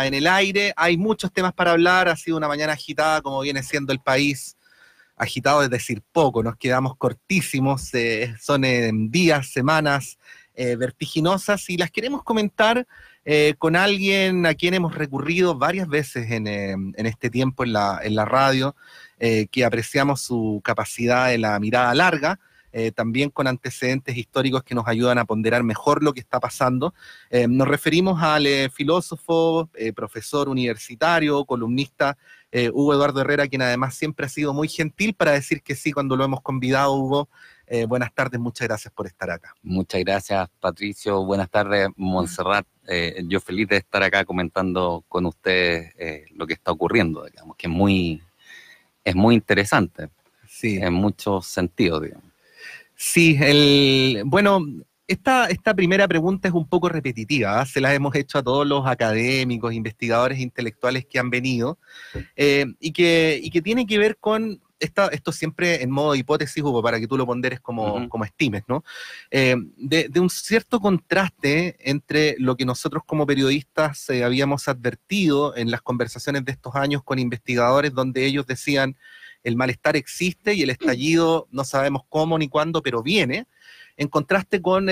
en el aire. Hay muchos temas para hablar, ha sido una mañana agitada como viene siendo el país. Agitado es decir poco, nos quedamos cortísimos, son días, semanas vertiginosas y las queremos comentar con alguien a quien hemos recurrido varias veces en este tiempo en la radio, que apreciamos su capacidad de la mirada larga, también con antecedentes históricos que nos ayudan a ponderar mejor lo que está pasando. Nos referimos al filósofo, profesor universitario, columnista, Hugo Eduardo Herrera, quien además siempre ha sido muy gentil para decir que sí cuando lo hemos convidado. Hugo, buenas tardes, muchas gracias por estar acá. Muchas gracias, Patricio. Buenas tardes, Montserrat. Yo feliz de estar acá comentando con ustedes lo que está ocurriendo, digamos, que es muy interesante, sí, en muchos sentidos, digamos. Sí, bueno, esta primera pregunta es un poco repetitiva, ¿eh? Se la hemos hecho a todos los académicos, investigadores intelectuales que han venido, y que tiene que ver con, esto siempre en modo de hipótesis, Hugo, para que tú lo ponderes como estimes, ¿no? De un cierto contraste entre lo que nosotros como periodistas habíamos advertido en las conversaciones de estos años con investigadores, donde ellos decían: el malestar existe y el estallido no sabemos cómo ni cuándo, pero viene, en contraste con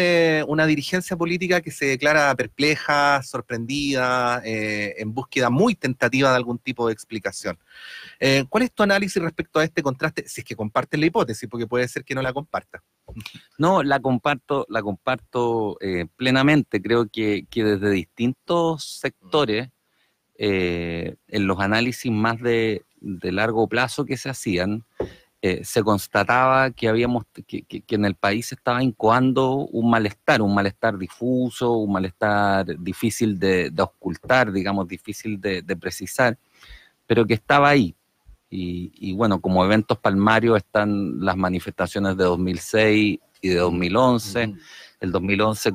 una dirigencia política que se declara perpleja, sorprendida, en búsqueda muy tentativa de algún tipo de explicación. ¿Cuál es tu análisis respecto a este contraste? Si es que compartes la hipótesis, porque puede ser que no la compartas. No, la comparto plenamente. Creo que desde distintos sectores, en los análisis más de largo plazo que se hacían, se constataba que que en el país se estaba incoando un malestar difuso, un malestar difícil de ocultar, digamos, difícil de precisar, pero que estaba ahí. Y bueno, como eventos palmarios están las manifestaciones de 2006 y de 2011, el 2011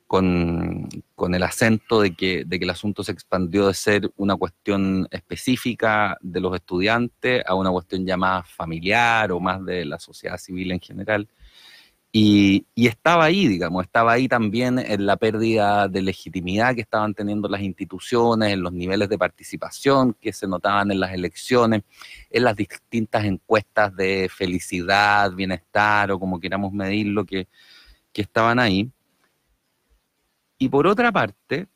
con el acento de que el asunto se expandió de ser una cuestión específica de los estudiantes a una cuestión ya más familiar o más de la sociedad civil en general. Y estaba ahí, digamos, estaba ahí también en la pérdida de legitimidad que estaban teniendo las instituciones, en los niveles de participación que se notaban en las elecciones, en las distintas encuestas de felicidad, bienestar o como queramos medirlo, que estaban ahí. Y por otra parte,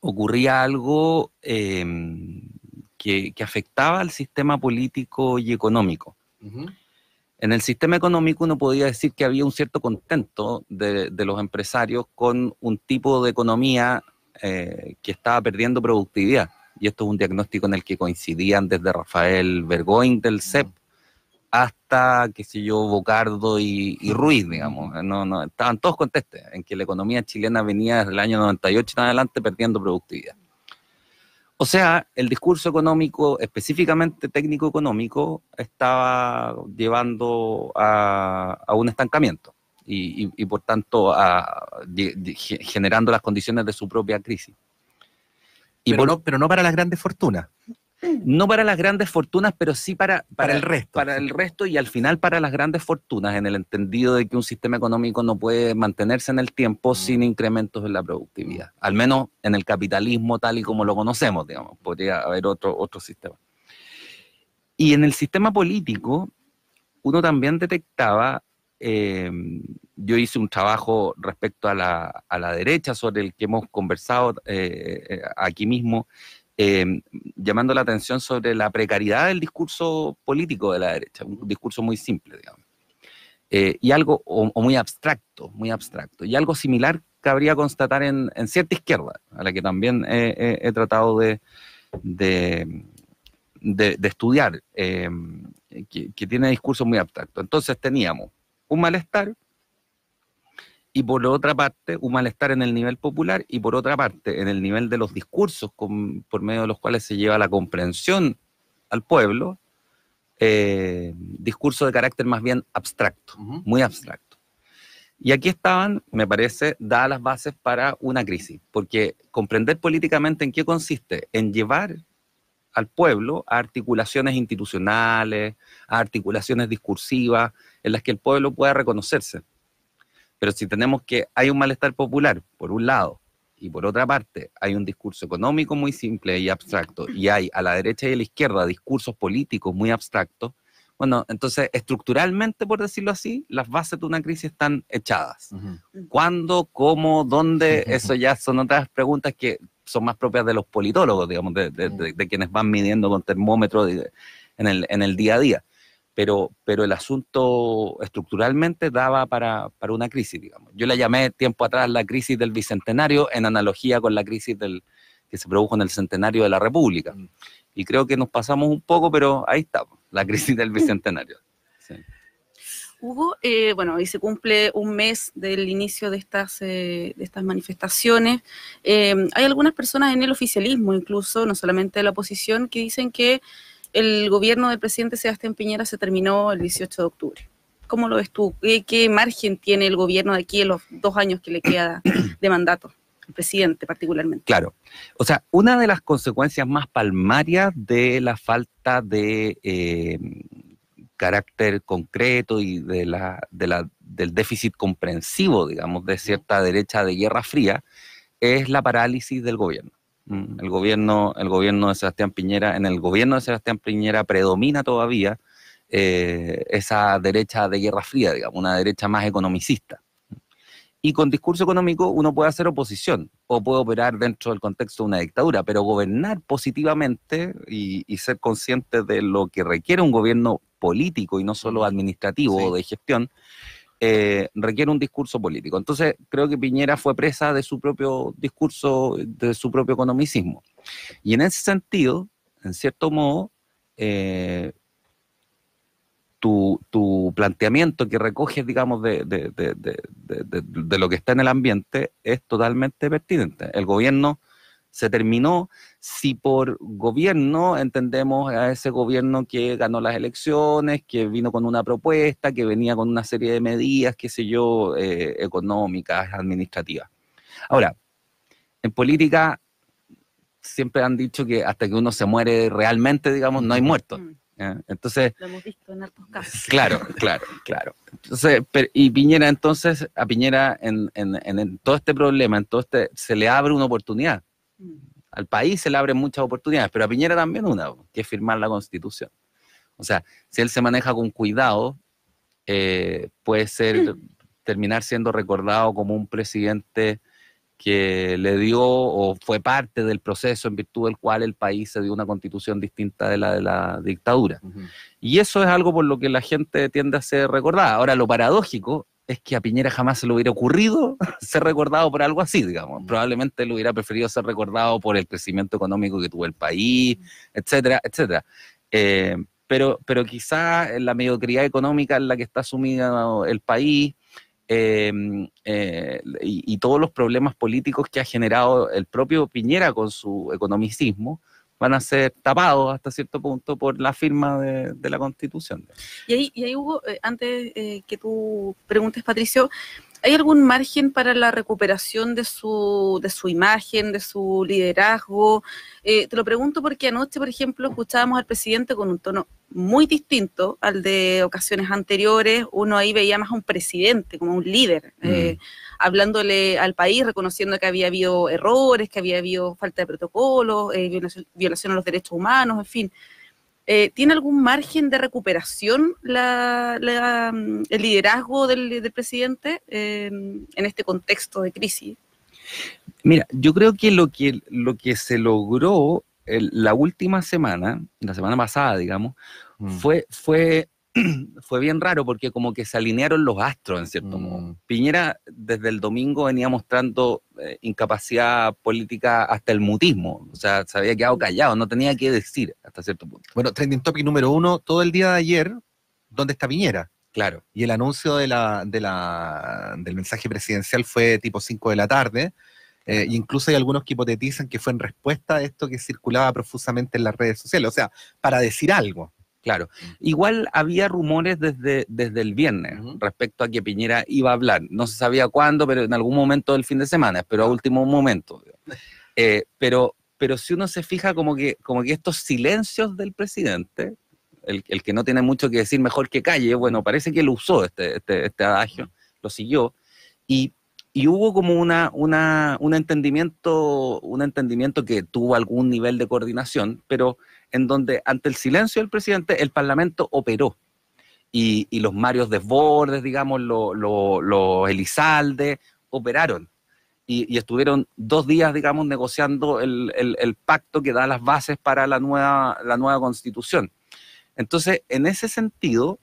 ocurría algo que afectaba al sistema político y económico. En el sistema económico uno podía decir que había un cierto contento de los empresarios con un tipo de economía que estaba perdiendo productividad. Y esto es un diagnóstico en el que coincidían desde Rafael Bergoin del CEP hasta, qué sé yo, Bocardo y Ruiz, digamos. No, estaban todos contestes en que la economía chilena venía desde el año 98 en adelante perdiendo productividad. O sea, el discurso económico, específicamente técnico-económico, estaba llevando a un estancamiento y por tanto generando las condiciones de su propia crisis. Pero no para las grandes fortunas. No para las grandes fortunas, pero sí para el resto. Para el resto y al final para las grandes fortunas, en el entendido de que un sistema económico no puede mantenerse en el tiempo sin incrementos en la productividad. Al menos en el capitalismo tal y como lo conocemos, digamos. Podría haber otro sistema. Y en el sistema político, uno también detectaba, yo hice un trabajo respecto a la derecha sobre el que hemos conversado aquí mismo, llamando la atención sobre la precariedad del discurso político de la derecha, un discurso muy simple, digamos, y algo, o muy abstracto, y algo similar cabría constatar en cierta izquierda, a la que también he tratado de estudiar, que tiene discursos muy abstractos. Entonces teníamos un malestar, y por otra parte, un malestar en el nivel popular, y por otra parte, en el nivel de los discursos por medio de los cuales se lleva la comprensión al pueblo, discurso de carácter más bien abstracto, muy abstracto. Y aquí estaban, me parece, dadas las bases para una crisis, porque comprender políticamente en qué consiste, en llevar al pueblo a articulaciones institucionales, a articulaciones discursivas, en las que el pueblo pueda reconocerse. Pero si tenemos que hay un malestar popular, por un lado, y por otra parte hay un discurso económico muy simple y abstracto, y hay a la derecha y a la izquierda discursos políticos muy abstractos, bueno, entonces estructuralmente, por decirlo así, las bases de una crisis están echadas. ¿Cuándo, cómo, dónde? Eso ya son otras preguntas que son más propias de los politólogos, digamos, de quienes van midiendo con termómetro en el día a día. Pero el asunto estructuralmente daba para una crisis, digamos. Yo la llamé tiempo atrás la crisis del Bicentenario, en analogía con la crisis que se produjo en el Centenario de la República. Y creo que nos pasamos un poco, pero ahí está, la crisis del Bicentenario. Sí. Hugo, bueno, hoy se cumple un mes del inicio de estas manifestaciones. Hay algunas personas en el oficialismo, incluso, no solamente de la oposición, que dicen que el gobierno del presidente Sebastián Piñera se terminó el 18 de octubre. ¿Cómo lo ves tú? ¿Qué margen tiene el gobierno de aquí en los 2 años que le queda de mandato? El presidente particularmente. Claro. O sea, una de las consecuencias más palmarias de la falta de carácter concreto y del déficit comprensivo, digamos, de cierta derecha de Guerra Fría, es la parálisis del gobierno. El gobierno de Sebastián Piñera, en el gobierno de Sebastián Piñera predomina todavía esa derecha de Guerra Fría, digamos, una derecha más economicista. Y con discurso económico uno puede hacer oposición o puede operar dentro del contexto de una dictadura, pero gobernar positivamente y ser consciente de lo que requiere un gobierno político y no solo administrativo o de gestión, requiere un discurso político. Entonces creo que Piñera fue presa de su propio discurso, de su propio economicismo. Y en ese sentido, en cierto modo, tu planteamiento que recoges, digamos, de lo que está en el ambiente es totalmente pertinente. El gobierno se terminó. Si por gobierno entendemos a ese gobierno que ganó las elecciones, que vino con una propuesta, que venía con una serie de medidas, qué sé yo, económicas, administrativas. Ahora, en política siempre han dicho que hasta que uno se muere realmente, digamos, no hay muertos. Entonces, lo hemos visto en hartos casos. Claro. Entonces, y Piñera, entonces, a Piñera en todo este problema, se le abre una oportunidad. Al país se le abren muchas oportunidades, pero a Piñera también una, que es firmar la Constitución. O sea, si él se maneja con cuidado, puede terminar siendo recordado como un presidente que le dio o fue parte del proceso en virtud del cual el país se dio una constitución distinta de la dictadura. Y eso es algo por lo que la gente tiende a ser recordada. Ahora, lo paradójico es que a Piñera jamás se le hubiera ocurrido ser recordado por algo así, digamos. Probablemente le hubiera preferido ser recordado por el crecimiento económico que tuvo el país, etcétera, etcétera. Pero quizá en la mediocridad económica en la que está sumido el país, y todos los problemas políticos que ha generado el propio Piñera con su economicismo van a ser tapados hasta cierto punto por la firma de la Constitución. Y ahí Hugo, antes que tú preguntes, Patricio, ¿hay algún margen para la recuperación de su imagen, de su liderazgo? Te lo pregunto porque anoche, por ejemplo, escuchábamos al presidente con un tono muy distinto al de ocasiones anteriores. Uno ahí veía más a un presidente, como un líder, hablándole al país, reconociendo que había habido errores, que había habido falta de protocolos, violación a los derechos humanos, en fin. ¿Tiene algún margen de recuperación el liderazgo del presidente en este contexto de crisis? Mira, yo creo que lo que se logró la última semana, la semana pasada, digamos, fue bien raro porque como que se alinearon los astros en cierto modo. Piñera desde el domingo venía mostrando incapacidad política hasta el mutismo, o sea, se había quedado callado, no tenía qué decir hasta cierto punto. Bueno, trending topic número 1, todo el día de ayer, ¿dónde está Piñera? Claro. Y el anuncio del mensaje presidencial fue tipo 5 de la tarde, incluso hay algunos que hipotetizan que fue en respuesta a esto que circulaba profusamente en las redes sociales, o sea, para decir algo. Claro, igual había rumores desde el viernes respecto a que Piñera iba a hablar. No se sabía cuándo, pero en algún momento del fin de semana, pero a último momento. Pero si uno se fija como que estos silencios del presidente, el que no tiene mucho que decir mejor que calle, bueno, parece que lo usó este adagio, lo siguió, y Y hubo como un entendimiento que tuvo algún nivel de coordinación, pero en donde ante el silencio del presidente el Parlamento operó. Y los Marios Desbordes, digamos, los Elizalde, operaron. Y estuvieron 2 días, digamos, negociando el pacto que da las bases para la nueva constitución. Entonces, en ese sentido,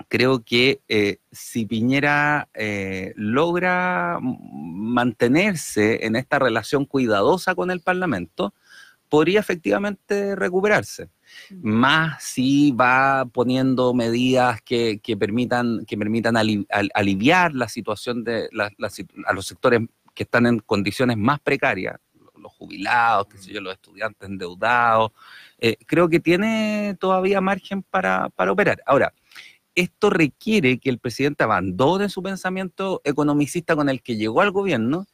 creo que si Piñera logra mantenerse en esta relación cuidadosa con el Parlamento, podría efectivamente recuperarse. Más si va poniendo medidas que permitan aliviar la situación a los sectores que están en condiciones más precarias, los jubilados, qué sé yo, los estudiantes endeudados. Creo que tiene todavía margen para operar. Ahora, esto requiere que el presidente abandone su pensamiento economicista con el que llegó al gobierno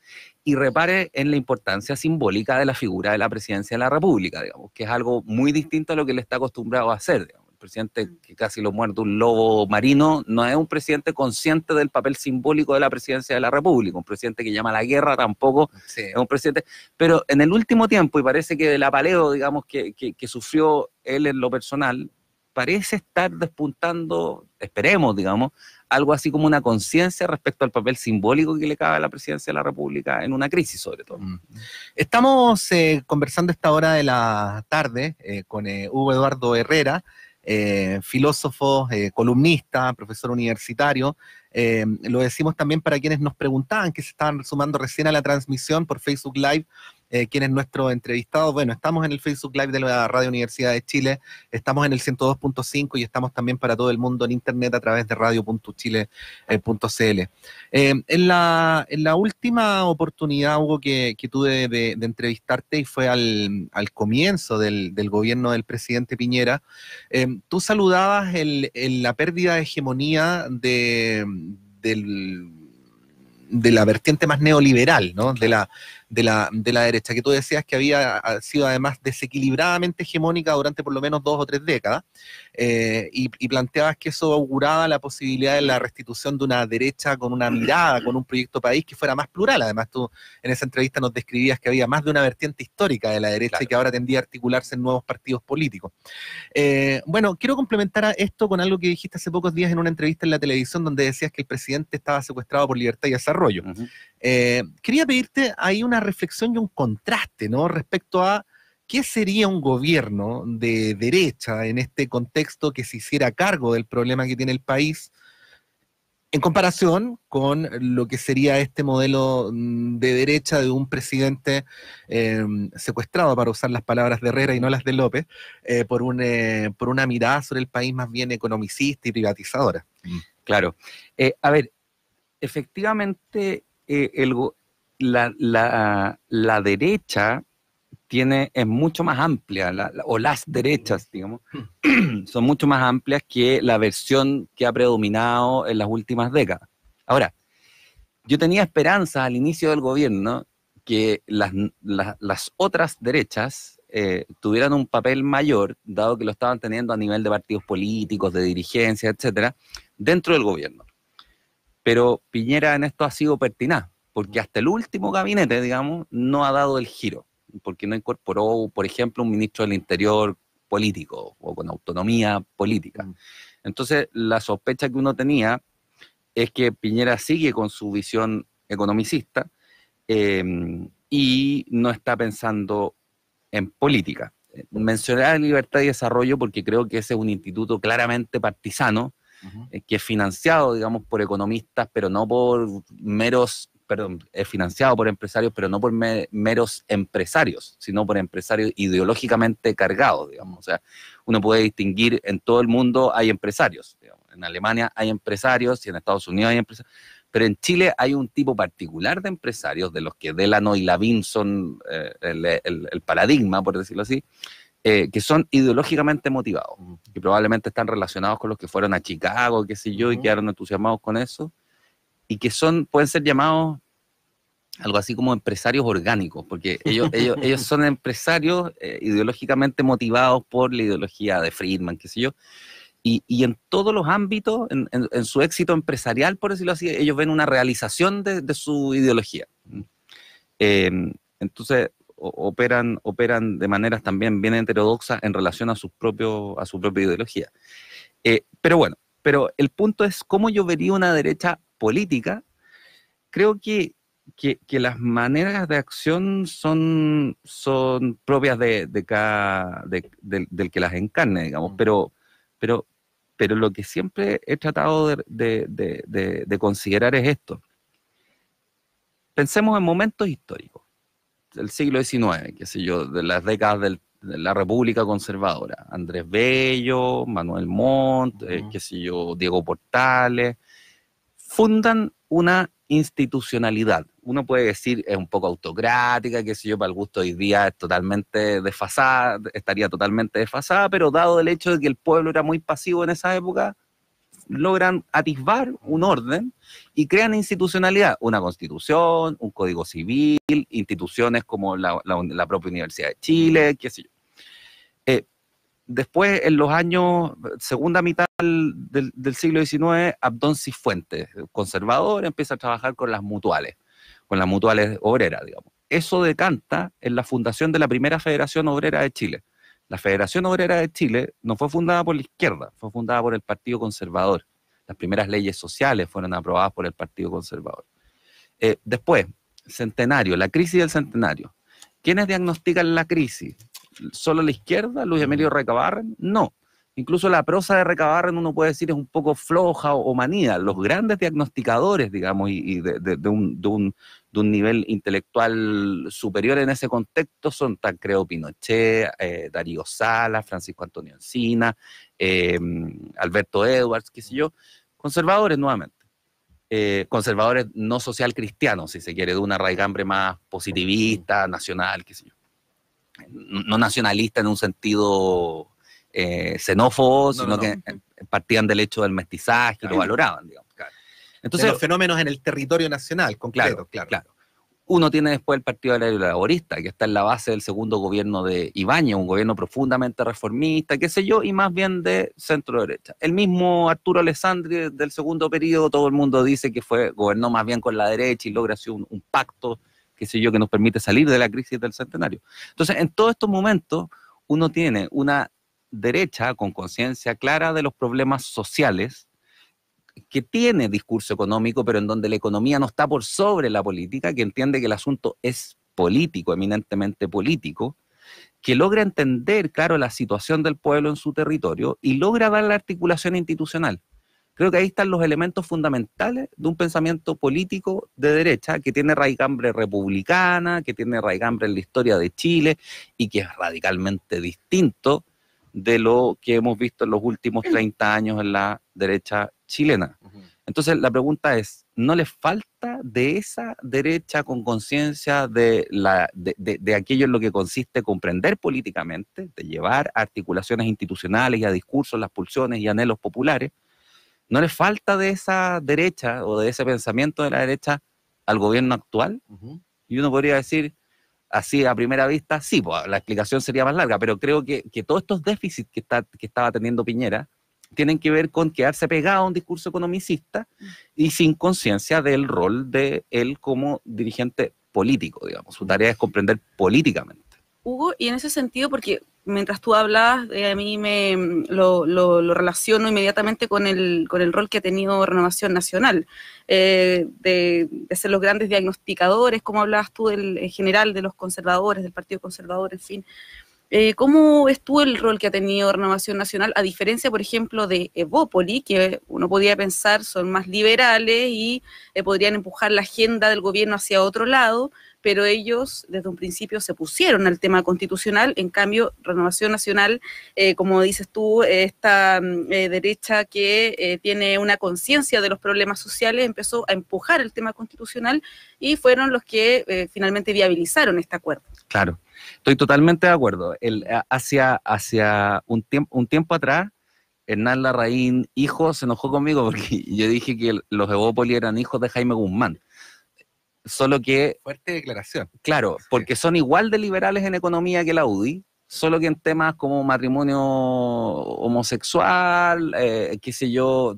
y repare en la importancia simbólica de la figura de la presidencia de la República, digamos, que es algo muy distinto a lo que él está acostumbrado a hacer. Digamos. El presidente que casi lo muerde un lobo marino no es un presidente consciente del papel simbólico de la presidencia de la República, un presidente que llama a la guerra tampoco es un presidente. Pero en el último tiempo, y parece que del apaleo, digamos, que sufrió él en lo personal, parece estar despuntando, esperemos, digamos, algo así como una conciencia respecto al papel simbólico que le cabe a la presidencia de la República en una crisis, sobre todo. Estamos conversando a esta hora de la tarde con Hugo Eduardo Herrera, filósofo, columnista, profesor universitario. Lo decimos también para quienes nos preguntaban, que se estaban sumando recién a la transmisión por Facebook Live, quién es nuestro entrevistado. Bueno, estamos en el Facebook Live de la Radio Universidad de Chile, estamos en el 102.5 y estamos también para todo el mundo en internet a través de radio.chile.cl. En la última oportunidad, Hugo, que tuve de entrevistarte, y fue al comienzo del gobierno del presidente Piñera, tú saludabas la pérdida de hegemonía de la vertiente más neoliberal, ¿no? De la derecha, que tú decías que había sido además desequilibradamente hegemónica durante por lo menos 2 o 3 décadas, y planteabas que eso auguraba la posibilidad de la restitución de una derecha con una mirada, con un proyecto país que fuera más plural. Además, tú en esa entrevista nos describías que había más de una vertiente histórica de la derecha, claro, y que ahora tendía a articularse en nuevos partidos políticos. Bueno, quiero complementar a esto con algo que dijiste hace pocos días en una entrevista en la televisión, donde decías que el presidente estaba secuestrado por Libertad y Desarrollo. Quería pedirte ahí una reflexión y un contraste, ¿no?, respecto a qué sería un gobierno de derecha en este contexto que se hiciera cargo del problema que tiene el país, en comparación con lo que sería este modelo de derecha de un presidente secuestrado, para usar las palabras de Herrera y no las de López, por una mirada sobre el país más bien economicista y privatizadora. Claro. A ver, efectivamente, la derecha es mucho más amplia, o las derechas, digamos, son mucho más amplias que la versión que ha predominado en las últimas décadas. Ahora, yo tenía esperanza al inicio del gobierno que las otras derechas tuvieran un papel mayor, dado que lo estaban teniendo a nivel de partidos políticos, de dirigencia, etcétera, dentro del gobierno. Pero Piñera en esto ha sido pertinaz, porque hasta el último gabinete, digamos, no ha dado el giro, porque no incorporó, por ejemplo, un ministro del Interior político o con autonomía política. Entonces, la sospecha que uno tenía es que Piñera sigue con su visión economicista y no está pensando en política. Mencioné a Libertad y Desarrollo porque creo que ese es un instituto claramente partisano, que es financiado, digamos, por economistas, pero no por es financiado por empresarios, pero no por meros empresarios, sino por empresarios ideológicamente cargados, digamos. O sea, uno puede distinguir, en todo el mundo hay empresarios, digamos. En Alemania hay empresarios y en Estados Unidos hay empresarios, pero en Chile hay un tipo particular de empresarios, de los que Delano y Lavín son el paradigma, por decirlo así, que son ideológicamente motivados, que probablemente están relacionados con los que fueron a Chicago, qué sé yo, y quedaron entusiasmados con eso, y que pueden ser llamados algo así como empresarios orgánicos, porque ellos son empresarios ideológicamente motivados por la ideología de Friedman, qué sé yo, y en todos los ámbitos, en su éxito empresarial, por decirlo así, ellos ven una realización de su ideología. Entonces, operan de maneras también bien heterodoxas en relación a su propia ideología. Pero bueno, el punto es cómo yo vería una derecha política. Creo que las maneras de acción son propias del que las encarne, digamos, pero lo que siempre he tratado de considerar es esto. Pensemos en momentos históricos, del siglo XIX, qué sé yo, de las décadas de la República Conservadora. Andrés Bello, Manuel Montt, qué sé yo, Diego Portales, fundan una institucionalidad. Uno puede decir es un poco autocrática, qué sé yo, para el gusto de hoy día es totalmente desfasada, estaría totalmente desfasada, pero dado el hecho de que el pueblo era muy pasivo en esa época, logran atisbar un orden y crean institucionalidad, una constitución, un código civil, instituciones como la propia Universidad de Chile, qué sé yo. Después, en los años, segunda mitad del siglo XIX, Abdón Cifuentes, conservador, empieza a trabajar con las mutuales obreras, digamos. Eso decanta en la fundación de la primera Federación Obrera de Chile. La Federación Obrera de Chile no fue fundada por la izquierda, fue fundada por el Partido Conservador. Las primeras leyes sociales fueron aprobadas por el Partido Conservador. Después, centenario, la crisis del centenario. ¿Quiénes diagnostican la crisis? ¿Solo la izquierda? ¿Luis Emilio Recabarren? No. Incluso la prosa de Recabarren uno puede decir es un poco floja o manida. Los grandes diagnosticadores, digamos, y de un nivel intelectual superior en ese contexto son Tancredo Pinochet, Darío Salas, Francisco Antonio Encina, Alberto Edwards, qué sé yo, conservadores nuevamente. Conservadores no social cristianos, si se quiere, de una raigambre más positivista, nacional, qué sé yo. No nacionalista en un sentido xenófobo, sino que partían del hecho del mestizaje y lo valoraban, digamos. Claro. Entonces, de los fenómenos en el territorio nacional, concreto, claro. Uno tiene después el Partido Agrario Laborista, que está en la base del segundo gobierno de Ibáñez, un gobierno profundamente reformista, qué sé yo, y más bien de centro-derecha. El mismo Arturo Alessandri del segundo periodo, todo el mundo dice que gobernó más bien con la derecha y logra así un pacto, qué sé yo, que nos permite salir de la crisis del centenario. Entonces, en todos estos momentos, uno tiene una derecha con conciencia clara de los problemas sociales, que tiene discurso económico, pero en donde la economía no está por sobre la política, que entiende que el asunto es político, eminentemente político, que logra entender, claro, la situación del pueblo en su territorio y logra dar la articulación institucional. Creo que ahí están los elementos fundamentales de un pensamiento político de derecha que tiene raigambre republicana, que tiene raigambre en la historia de Chile y que es radicalmente distinto de lo que hemos visto en los últimos 30 años en la derecha chilena. Entonces la pregunta es, ¿no le falta de esa derecha con conciencia de aquello en lo que consiste comprender políticamente, de llevar a articulaciones institucionales y a discursos las pulsiones y anhelos populares? ¿No le falta de esa derecha o de ese pensamiento de la derecha al gobierno actual? Y uno podría decir, así a primera vista, sí, pues, la explicación sería más larga, pero creo que todos estos déficits que estaba teniendo Piñera tienen que ver con quedarse pegado a un discurso economicista y sin conciencia del rol de él como dirigente político, digamos. Su tarea es comprender políticamente. Hugo, y en ese sentido, porque mientras tú hablabas, a mí lo relaciono inmediatamente con el rol que ha tenido Renovación Nacional, de ser los grandes diagnosticadores, como hablabas tú en general de los conservadores, del Partido Conservador, en fin. ¿Cómo estuvo el rol que ha tenido Renovación Nacional, a diferencia, por ejemplo, de Evópoli, que uno podría pensar son más liberales y podrían empujar la agenda del gobierno hacia otro lado, pero ellos desde un principio se pusieron al tema constitucional? En cambio, Renovación Nacional, como dices tú, esta derecha que tiene una conciencia de los problemas sociales, empezó a empujar el tema constitucional y fueron los que finalmente viabilizaron este acuerdo. Claro. Estoy totalmente de acuerdo. Hacia un tiempo atrás, Hernán Larraín, hijo, se enojó conmigo porque yo dije que los Evópoli eran hijos de Jaime Guzmán. Solo que... Fuerte declaración. Claro, porque son igual de liberales en economía que la UDI, solo que en temas como matrimonio homosexual, qué sé yo,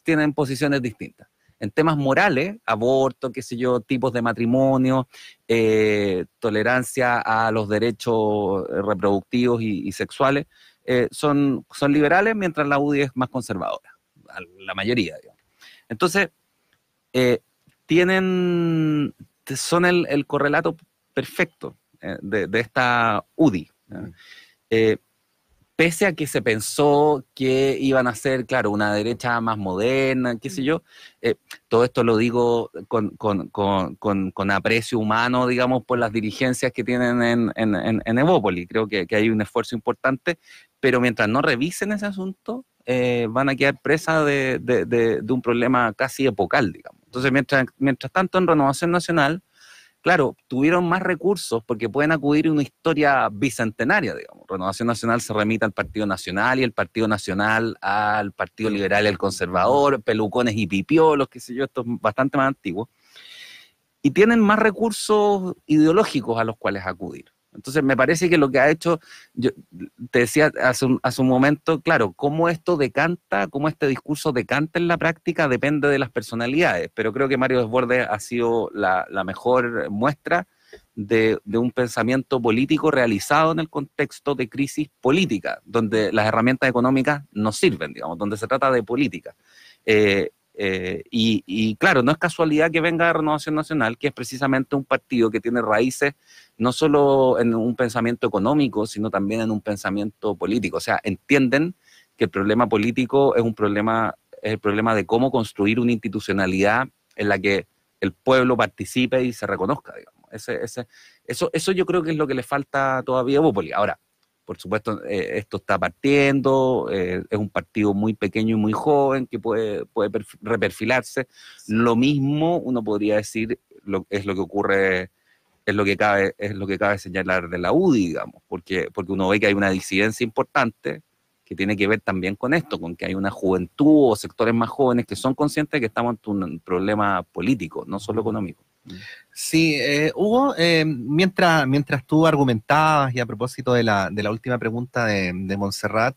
tienen posiciones distintas. En temas morales, aborto, qué sé yo, tipos de matrimonio, tolerancia a los derechos reproductivos y sexuales, son liberales, mientras la UDI es más conservadora, la mayoría, digamos. Entonces, son el correlato perfecto de esta UDI. Pese a que se pensó que iban a ser, claro, una derecha más moderna, qué sé yo, todo esto lo digo con aprecio humano, digamos, por las dirigencias que tienen en Evópoli. Creo que hay un esfuerzo importante, pero mientras no revisen ese asunto, van a quedar presa de un problema casi epocal, digamos. Entonces, mientras tanto, en Renovación Nacional, claro, tuvieron más recursos porque pueden acudir a una historia bicentenaria, digamos. Renovación Nacional se remite al Partido Nacional y el Partido Nacional al Partido Liberal y al Conservador, pelucones y pipiolos, qué sé yo, esto es bastante más antiguo. Y tienen más recursos ideológicos a los cuales acudir. Entonces me parece que lo que ha hecho, yo te decía hace un momento, claro, cómo esto decanta, cómo este discurso decanta en la práctica depende de las personalidades, pero creo que Mario Desbordes ha sido la mejor muestra de un pensamiento político realizado en el contexto de crisis política, donde las herramientas económicas no sirven, digamos, donde se trata de política. Y claro, no es casualidad que venga de Renovación Nacional, que es precisamente un partido que tiene raíces no solo en un pensamiento económico, sino también en un pensamiento político. O sea, entienden que el problema político es el problema de cómo construir una institucionalidad en la que el pueblo participe y se reconozca, digamos. Eso yo creo que es lo que le falta todavía a Evópoli. Ahora, por supuesto, esto está partiendo, es un partido muy pequeño y muy joven que puede reperfilarse. Lo mismo uno podría decir es lo que ocurre, es lo que cabe señalar de la UDI, digamos, porque uno ve que hay una disidencia importante que tiene que ver también con esto, con que hay una juventud o sectores más jóvenes que son conscientes de que estamos ante un problema político, no solo económico. Sí, Hugo, mientras tú argumentabas y a propósito de la última pregunta de Montserrat,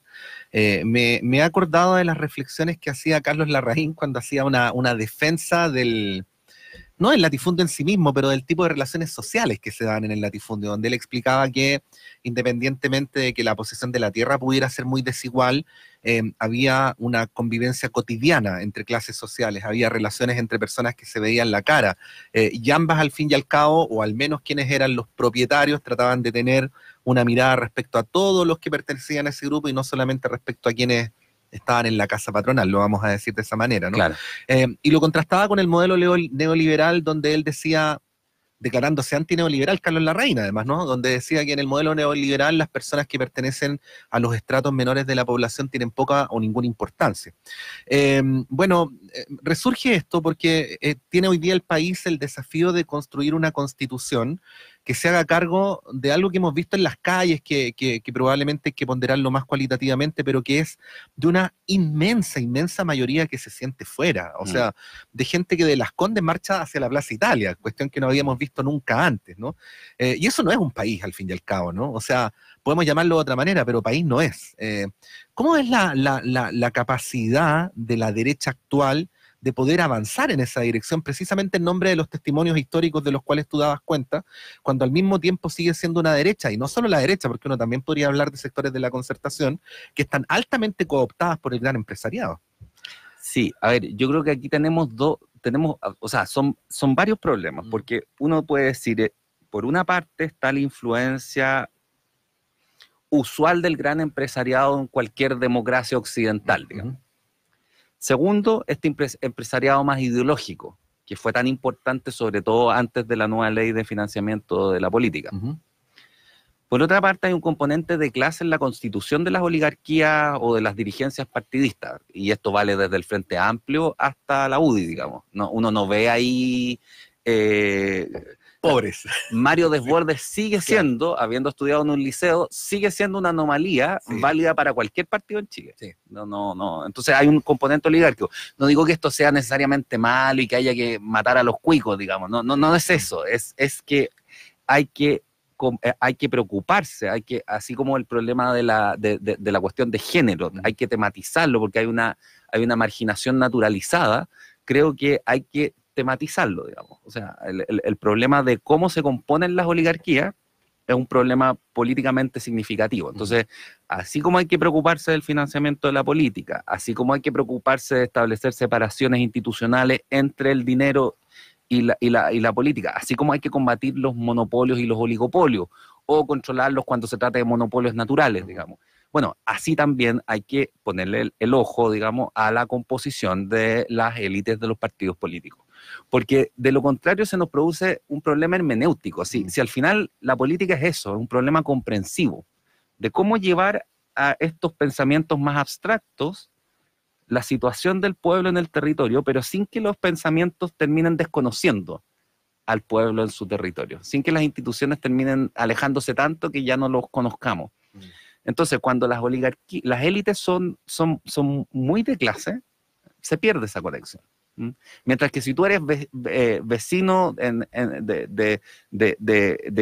me he acordado de las reflexiones que hacía Carlos Larraín cuando hacía una defensa no del latifundio en sí mismo, pero del tipo de relaciones sociales que se dan en el latifundio, donde él explicaba que independientemente de que la posesión de la tierra pudiera ser muy desigual, había una convivencia cotidiana entre clases sociales, había relaciones entre personas que se veían la cara, y ambas al fin y al cabo, o al menos quienes eran los propietarios, trataban de tener una mirada respecto a todos los que pertenecían a ese grupo y no solamente respecto a quienes estaban en la casa patronal, lo vamos a decir de esa manera, ¿no? Claro. Y lo contrastaba con el modelo neoliberal donde él decía, declarándose antineoliberal, Carlos Larraín además, ¿no? Donde decía que en el modelo neoliberal las personas que pertenecen a los estratos menores de la población tienen poca o ninguna importancia. Resurge esto porque tiene hoy día el país el desafío de construir una constitución que se haga cargo de algo que hemos visto en las calles, que probablemente hay que ponderarlo más cualitativamente, pero que es de una inmensa mayoría que se siente fuera, o sea, de gente que de Las Condes marcha hacia la Plaza Italia, cuestión que no habíamos visto nunca antes, ¿no? Y eso no es un país, al fin y al cabo, ¿no? O sea, podemos llamarlo de otra manera, pero país no es. ¿Cómo es la capacidad de la derecha actual de poder avanzar en esa dirección, precisamente en nombre de los testimonios históricos de los cuales tú dabas cuenta, cuando al mismo tiempo sigue siendo una derecha, y no solo la derecha, porque uno también podría hablar de sectores de la concertación, que están altamente cooptadas por el gran empresariado? Sí, a ver, yo creo que aquí son varios problemas, porque uno puede decir, por una parte está la influencia usual del gran empresariado en cualquier democracia occidental, digamos. Segundo, este empresariado más ideológico, que fue tan importante sobre todo antes de la nueva ley de financiamiento de la política. Por otra parte, hay un componente de clase en la constitución de las oligarquías o de las dirigencias partidistas, y esto vale desde el Frente Amplio hasta la UDI, digamos. Uno no ve ahí... pobres. Mario Desbordes sigue siendo, habiendo estudiado en un liceo, sigue siendo una anomalía válida para cualquier partido en Chile. Sí. No. Entonces hay un componente oligárquico. No digo que esto sea necesariamente malo y que haya que matar a los cuicos, digamos. No es eso. Es que hay que hay que preocuparse, así como el problema de la cuestión de género, hay que tematizarlo porque hay una marginación naturalizada. Creo que hay que tematizarlo, digamos. O sea, el problema de cómo se componen las oligarquías es un problema políticamente significativo. Entonces, así como hay que preocuparse del financiamiento de la política, así como hay que preocuparse de establecer separaciones institucionales entre el dinero y la política, así como hay que combatir los monopolios y los oligopolios, o controlarlos cuando se trata de monopolios naturales, digamos. Bueno, así también hay que ponerle el ojo, digamos, a la composición de las élites de los partidos políticos. Porque de lo contrario se nos produce un problema hermenéutico. Si al final la política es eso, es un problema comprensivo, de cómo llevar a estos pensamientos más abstractos la situación del pueblo en el territorio, pero sin que los pensamientos terminen desconociendo al pueblo en su territorio, sin que las instituciones terminen alejándose tanto que ya no los conozcamos. Entonces, cuando las élites son muy de clase, se pierde esa conexión. Mientras que si tú eres vecino de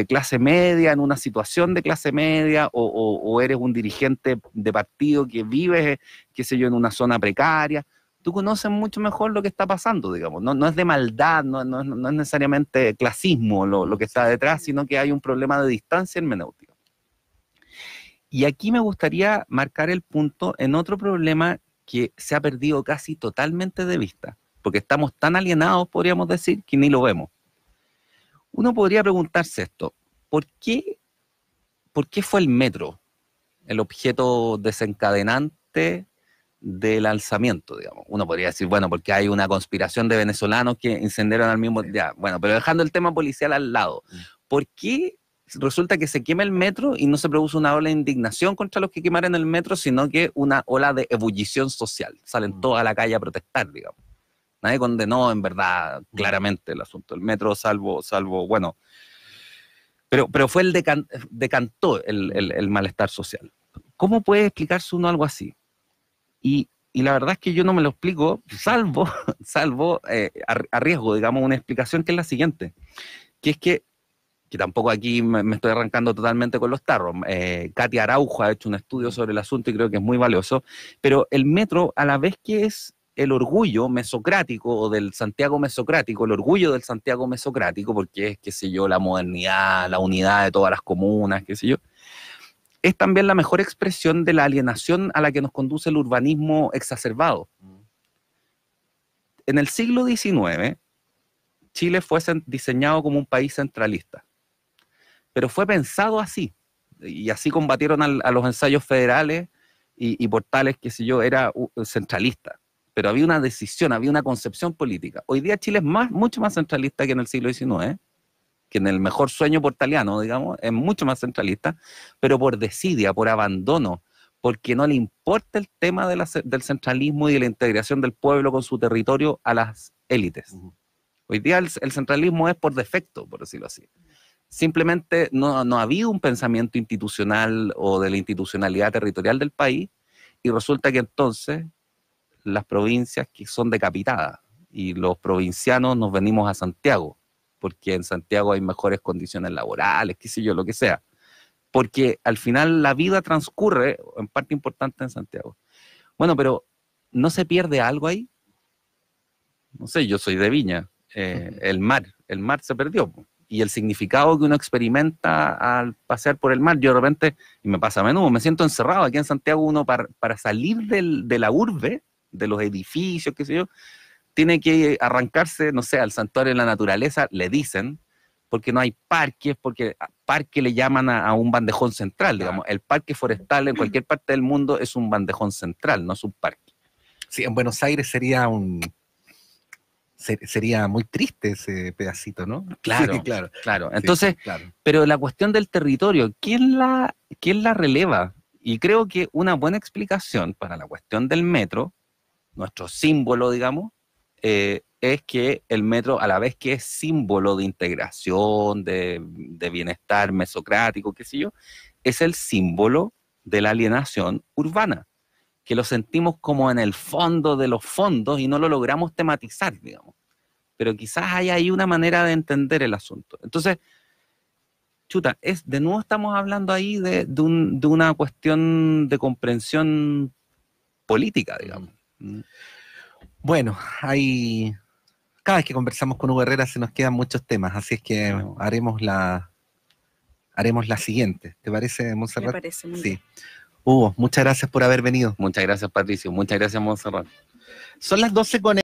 clase media, en una situación de clase media, o eres un dirigente de partido que vive, qué sé yo, en una zona precaria, tú conoces mucho mejor lo que está pasando, digamos. No es de maldad, no es necesariamente clasismo lo que está detrás, sino que hay un problema de distancia hermenéutica. Y aquí me gustaría marcar el punto en otro problema que se ha perdido casi totalmente de vista, porque estamos tan alienados, podríamos decir, que ni lo vemos. Uno podría preguntarse esto: ¿por qué fue el metro el objeto desencadenante del alzamiento, digamos? Uno podría decir, bueno, porque hay una conspiración de venezolanos que incendiaron al mismo... Ya, bueno, pero dejando el tema policial al lado, ¿por qué resulta que se quema el metro y no se produce una ola de indignación contra los que quemaron el metro, sino que una ola de ebullición social? Salen todos a la calle a protestar, digamos. Nadie condenó, en verdad, claramente el asunto del metro, salvo bueno, pero fue decantó el malestar social. ¿Cómo puede explicarse uno algo así? Y la verdad es que yo no me lo explico, salvo a riesgo, digamos, una explicación que es la siguiente, que es que tampoco aquí me estoy arrancando totalmente con los tarros. Katia Araujo ha hecho un estudio sobre el asunto y creo que es muy valioso, pero el metro, a la vez que es el orgullo mesocrático o del Santiago mesocrático, el orgullo del Santiago mesocrático, porque es, qué sé yo, la modernidad, la unidad de todas las comunas, qué sé yo, es también la mejor expresión de la alienación a la que nos conduce el urbanismo exacerbado. En el siglo XIX, Chile fue diseñado como un país centralista, pero fue pensado así, y así combatieron a los ensayos federales y Portales, qué sé yo, era centralista. Pero había una decisión, había una concepción política. Hoy día Chile es mucho más centralista que en el siglo XIX, que en el mejor sueño portaliano, digamos, es mucho más centralista, pero por desidia, por abandono, porque no le importa el tema del centralismo y de la integración del pueblo con su territorio a las élites. Hoy día el centralismo es por defecto, por decirlo así. Simplemente no ha habido un pensamiento institucional o de la institucionalidad territorial del país, y resulta que entonces las provincias que son decapitadas y los provincianos nos venimos a Santiago, porque en Santiago hay mejores condiciones laborales, qué sé yo, lo que sea. Porque al final la vida transcurre en parte importante en Santiago. Bueno, pero ¿no se pierde algo ahí? No sé, yo soy de Viña. El mar se perdió. Y el significado que uno experimenta al pasear por el mar, yo de repente, y me pasa a menudo, me siento encerrado aquí en Santiago. Uno para salir de la urbe, de los edificios, qué sé yo, tiene que arrancarse, no sé, al santuario de la naturaleza, le dicen, porque no hay parques, porque parque le llaman a un bandejón central, digamos. El parque forestal en cualquier parte del mundo es un bandejón central, no es un parque. Sí, en Buenos Aires sería muy triste ese pedacito, ¿no? Claro, sí, claro. Entonces, sí, claro. Pero la cuestión del territorio, ¿quién la releva? Y creo que una buena explicación para la cuestión del metro, nuestro símbolo, digamos, es que el metro, a la vez que es símbolo de integración, de bienestar mesocrático, qué sé yo, es el símbolo de la alienación urbana, que lo sentimos como en el fondo de los fondos y no lo logramos tematizar, digamos. Pero quizás hay ahí una manera de entender el asunto. Entonces, chuta, de nuevo estamos hablando ahí de una cuestión de comprensión política, digamos. Bueno, cada vez que conversamos con Hugo Herrera se nos quedan muchos temas, así es que No. haremos la siguiente. ¿Te parece, Montserrat? Me parece muy Sí. bien. Hugo, muchas gracias por haber venido. Muchas gracias, Patricio. Muchas gracias, Montserrat. Son las 12 con